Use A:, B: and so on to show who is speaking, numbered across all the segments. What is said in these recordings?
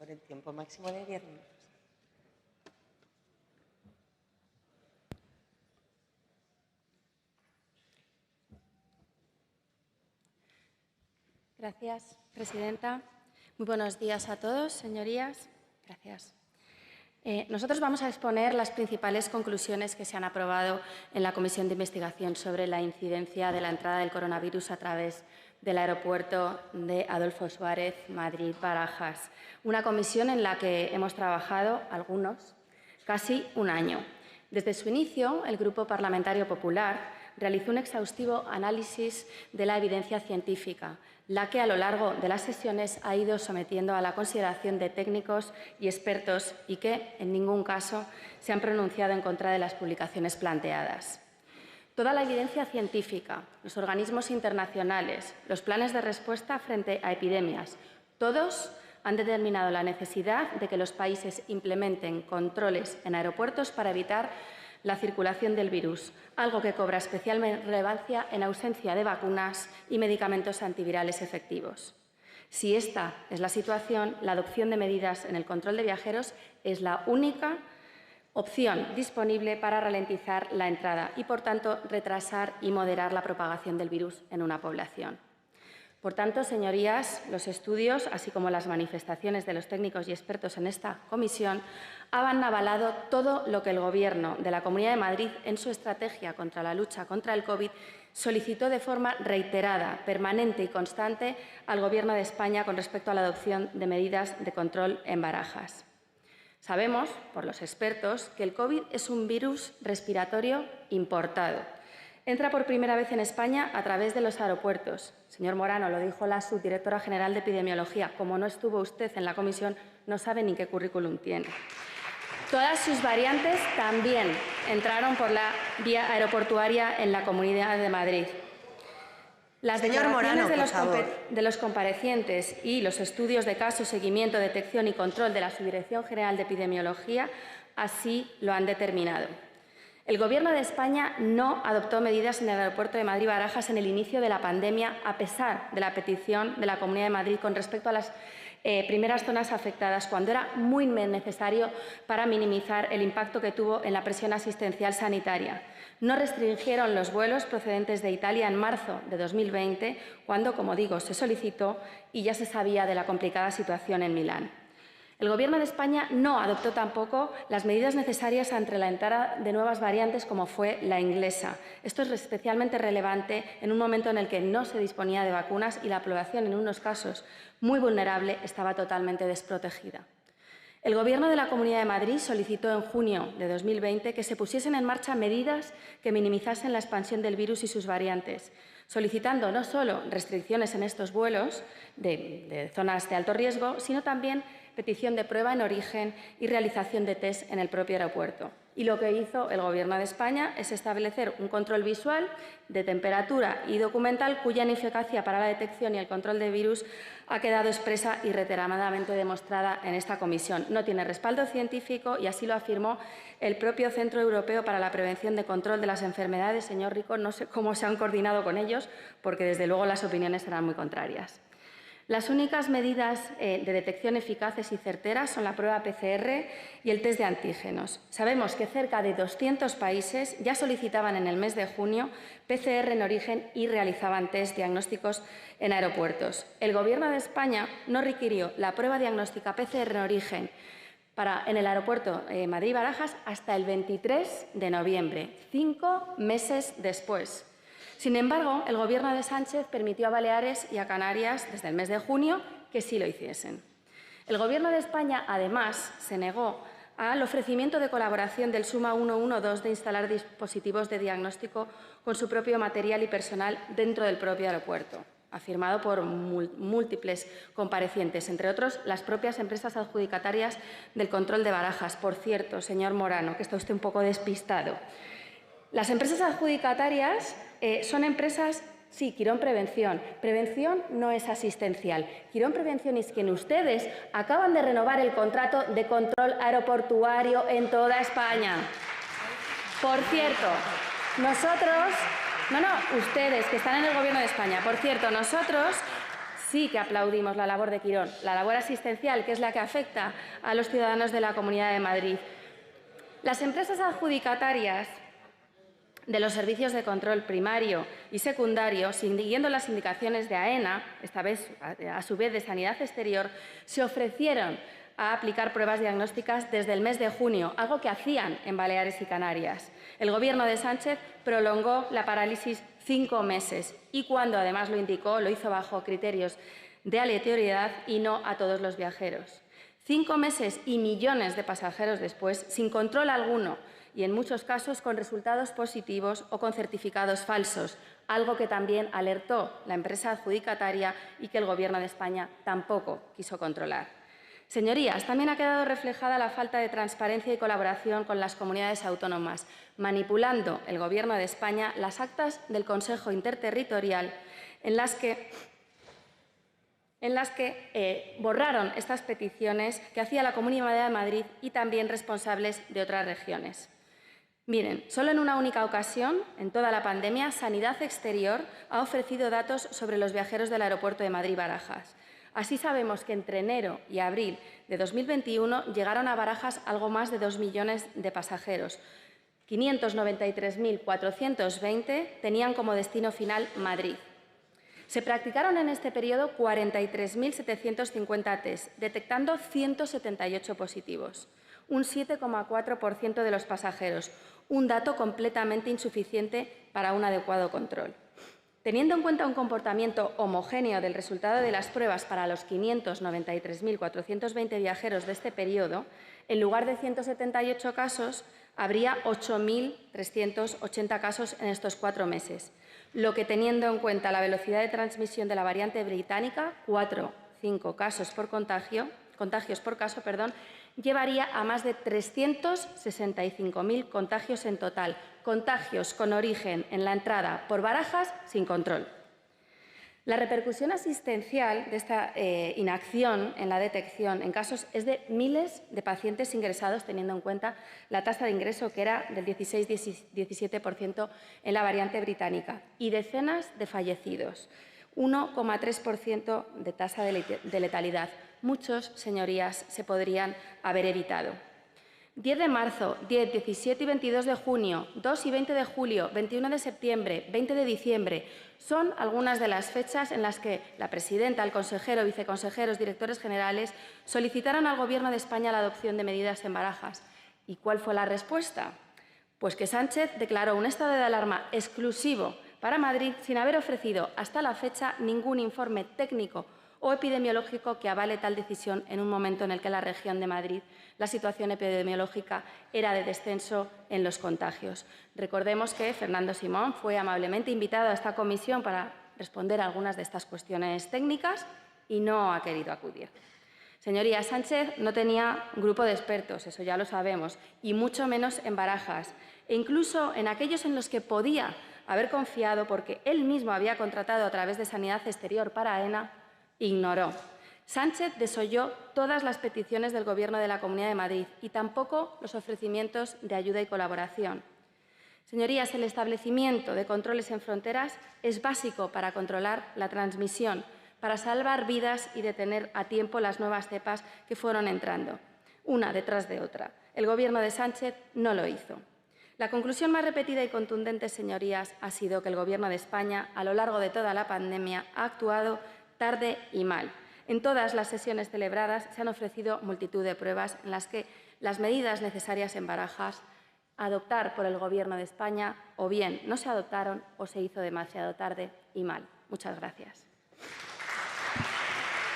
A: por el tiempo máximo de 10 minutos.
B: Gracias, presidenta. Muy buenos días a todos, señorías. Gracias. Nosotros vamos a exponer las principales conclusiones que se han aprobado en la Comisión de Investigación sobre la incidencia de la entrada del coronavirus a través del aeropuerto de Adolfo Suárez, Madrid-Barajas. Una comisión en la que hemos trabajado, algunos, casi un año. Desde su inicio, el Grupo Parlamentario Popular realizó un exhaustivo análisis de la evidencia científica, la que a lo largo de las sesiones ha ido sometiendo a la consideración de técnicos y expertos y que, en ningún caso, se han pronunciado en contra de las publicaciones planteadas. Toda la evidencia científica, los organismos internacionales, los planes de respuesta frente a epidemias, todos han determinado la necesidad de que los países implementen controles en aeropuertos para evitar la circulación del virus, algo que cobra especial relevancia en ausencia de vacunas y medicamentos antivirales efectivos. Si esta es la situación, la adopción de medidas en el control de viajeros es la única opción disponible para ralentizar la entrada y, por tanto, retrasar y moderar la propagación del virus en una población. Por tanto, señorías, los estudios, así como las manifestaciones de los técnicos y expertos en esta comisión, han avalado todo lo que el Gobierno de la Comunidad de Madrid, en su estrategia contra la lucha contra el COVID, solicitó de forma reiterada, permanente y constante al Gobierno de España con respecto a la adopción de medidas de control en Barajas. Sabemos, por los expertos, que el COVID es un virus respiratorio importado. Entra por primera vez en España a través de los aeropuertos. Señor Morano, lo dijo la subdirectora general de Epidemiología. Como no estuvo usted en la comisión, no sabe ni qué currículum tiene. Todas sus variantes también entraron por la vía aeroportuaria en la Comunidad de Madrid. Las declaraciones de los comparecientes y los estudios de caso, seguimiento, detección y control de la Subdirección General de Epidemiología así lo han determinado. El Gobierno de España no adoptó medidas en el aeropuerto de Madrid-Barajas en el inicio de la pandemia, a pesar de la petición de la Comunidad de Madrid con respecto a las primeras zonas afectadas, cuando era muy necesario para minimizar el impacto que tuvo en la presión asistencial sanitaria. No restringieron los vuelos procedentes de Italia en marzo de 2020, cuando, como digo, se solicitó y ya se sabía de la complicada situación en Milán. El Gobierno de España no adoptó tampoco las medidas necesarias ante la entrada de nuevas variantes como fue la inglesa. Esto es especialmente relevante en un momento en el que no se disponía de vacunas y la población, en unos casos muy vulnerable, estaba totalmente desprotegida. El Gobierno de la Comunidad de Madrid solicitó en junio de 2020 que se pusiesen en marcha medidas que minimizasen la expansión del virus y sus variantes, solicitando no solo restricciones en estos vuelos de zonas de alto riesgo, sino también petición de prueba en origen y realización de test en el propio aeropuerto. Y lo que hizo el Gobierno de España es establecer un control visual de temperatura y documental cuya ineficacia para la detección y el control de virus ha quedado expresa y reiteradamente demostrada en esta comisión. No tiene respaldo científico y así lo afirmó el propio Centro Europeo para la Prevención y Control de las Enfermedades. Señor Rico, no sé cómo se han coordinado con ellos, porque desde luego las opiniones serán muy contrarias. Las únicas medidas de detección eficaces y certeras son la prueba PCR y el test de antígenos. Sabemos que cerca de 200 países ya solicitaban en el mes de junio PCR en origen y realizaban test diagnósticos en aeropuertos. El Gobierno de España no requirió la prueba diagnóstica PCR en origen en el aeropuerto Madrid-Barajas hasta el 23 de noviembre, 5 meses después. Sin embargo, el Gobierno de Sánchez permitió a Baleares y a Canarias, desde el mes de junio, que sí lo hiciesen. El Gobierno de España, además, se negó al ofrecimiento de colaboración del SUMA 112 de instalar dispositivos de diagnóstico con su propio material y personal dentro del propio aeropuerto, afirmado por múltiples comparecientes, entre otros las propias empresas adjudicatarias del control de Barajas. Por cierto, señor Morano, que está usted un poco despistado, las empresas adjudicatarias son empresas, sí, Quirón Prevención. Prevención no es asistencial. Quirón Prevención es quien ustedes acaban de renovar el contrato de control aeroportuario en toda España. Por cierto, nosotros, ustedes que están en el Gobierno de España, por cierto, nosotros sí que aplaudimos la labor de Quirón, la labor asistencial, que es la que afecta a los ciudadanos de la Comunidad de Madrid. Las empresas adjudicatarias de los servicios de control primario y secundario, siguiendo las indicaciones de AENA, esta vez a su vez de Sanidad Exterior, se ofrecieron a aplicar pruebas diagnósticas desde el mes de junio, algo que hacían en Baleares y Canarias. El Gobierno de Sánchez prolongó la parálisis 5 meses y, cuando además lo indicó, lo hizo bajo criterios de aleatoriedad y no a todos los viajeros. 5 meses y millones de pasajeros después, sin control alguno y, en muchos casos, con resultados positivos o con certificados falsos, algo que también alertó la empresa adjudicataria y que el Gobierno de España tampoco quiso controlar. Señorías, también ha quedado reflejada la falta de transparencia y colaboración con las comunidades autónomas, manipulando el Gobierno de España las actas del Consejo Interterritorial en las que borraron estas peticiones que hacía la Comunidad de Madrid y también responsables de otras regiones. Miren, solo en una única ocasión, en toda la pandemia, Sanidad Exterior ha ofrecido datos sobre los viajeros del aeropuerto de Madrid-Barajas. Así sabemos que entre enero y abril de 2021 llegaron a Barajas algo más de 2 millones de pasajeros. 593.420 tenían como destino final Madrid. Se practicaron en este periodo 43.750 test, detectando 178 positivos, un 7,4% de los pasajeros, un dato completamente insuficiente para un adecuado control. Teniendo en cuenta un comportamiento homogéneo del resultado de las pruebas para los 593.420 viajeros de este periodo, en lugar de 178 casos, habría 8.380 casos en estos 4 meses, lo que, teniendo en cuenta la velocidad de transmisión de la variante británica, 4-5 casos por contagios por caso, llevaría a más de 365.000 contagios en total, contagios con origen en la entrada por Barajas sin control. La repercusión asistencial de esta inacción en la detección en casos es de miles de pacientes ingresados, teniendo en cuenta la tasa de ingreso que era del 16-17% en la variante británica, y decenas de fallecidos, 1,3% de tasa de letalidad. Muchos, señorías, se podrían haber evitado. 10 de marzo, 10, 17 y 22 de junio, 2 y 20 de julio, 21 de septiembre, 20 de diciembre, son algunas de las fechas en las que la presidenta, el consejero, viceconsejeros, directores generales solicitaron al Gobierno de España la adopción de medidas en Barajas. ¿Y cuál fue la respuesta? Pues que Sánchez declaró un estado de alarma exclusivo para Madrid sin haber ofrecido hasta la fecha ningún informe técnico o epidemiológico que avale tal decisión en un momento en el que la región de Madrid la situación epidemiológica era de descenso en los contagios. Recordemos que Fernando Simón fue amablemente invitado a esta comisión para responder a algunas de estas cuestiones técnicas y no ha querido acudir. Señorías, Sánchez no tenía grupo de expertos, eso ya lo sabemos, y mucho menos en Barajas, e incluso en aquellos en los que podía haber confiado porque él mismo había contratado a través de Sanidad Exterior para AENA, ignoró. Sánchez desoyó todas las peticiones del Gobierno de la Comunidad de Madrid y tampoco los ofrecimientos de ayuda y colaboración. Señorías, el establecimiento de controles en fronteras es básico para controlar la transmisión, para salvar vidas y detener a tiempo las nuevas cepas que fueron entrando, una detrás de otra. El Gobierno de Sánchez no lo hizo. La conclusión más repetida y contundente, señorías, ha sido que el Gobierno de España, a lo largo de toda la pandemia, ha actuado tarde y mal. En todas las sesiones celebradas se han ofrecido multitud de pruebas en las que las medidas necesarias en Barajas adoptar por el Gobierno de España o bien no se adoptaron o se hizo demasiado tarde y mal. Muchas gracias.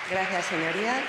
A: Gracias, señoría.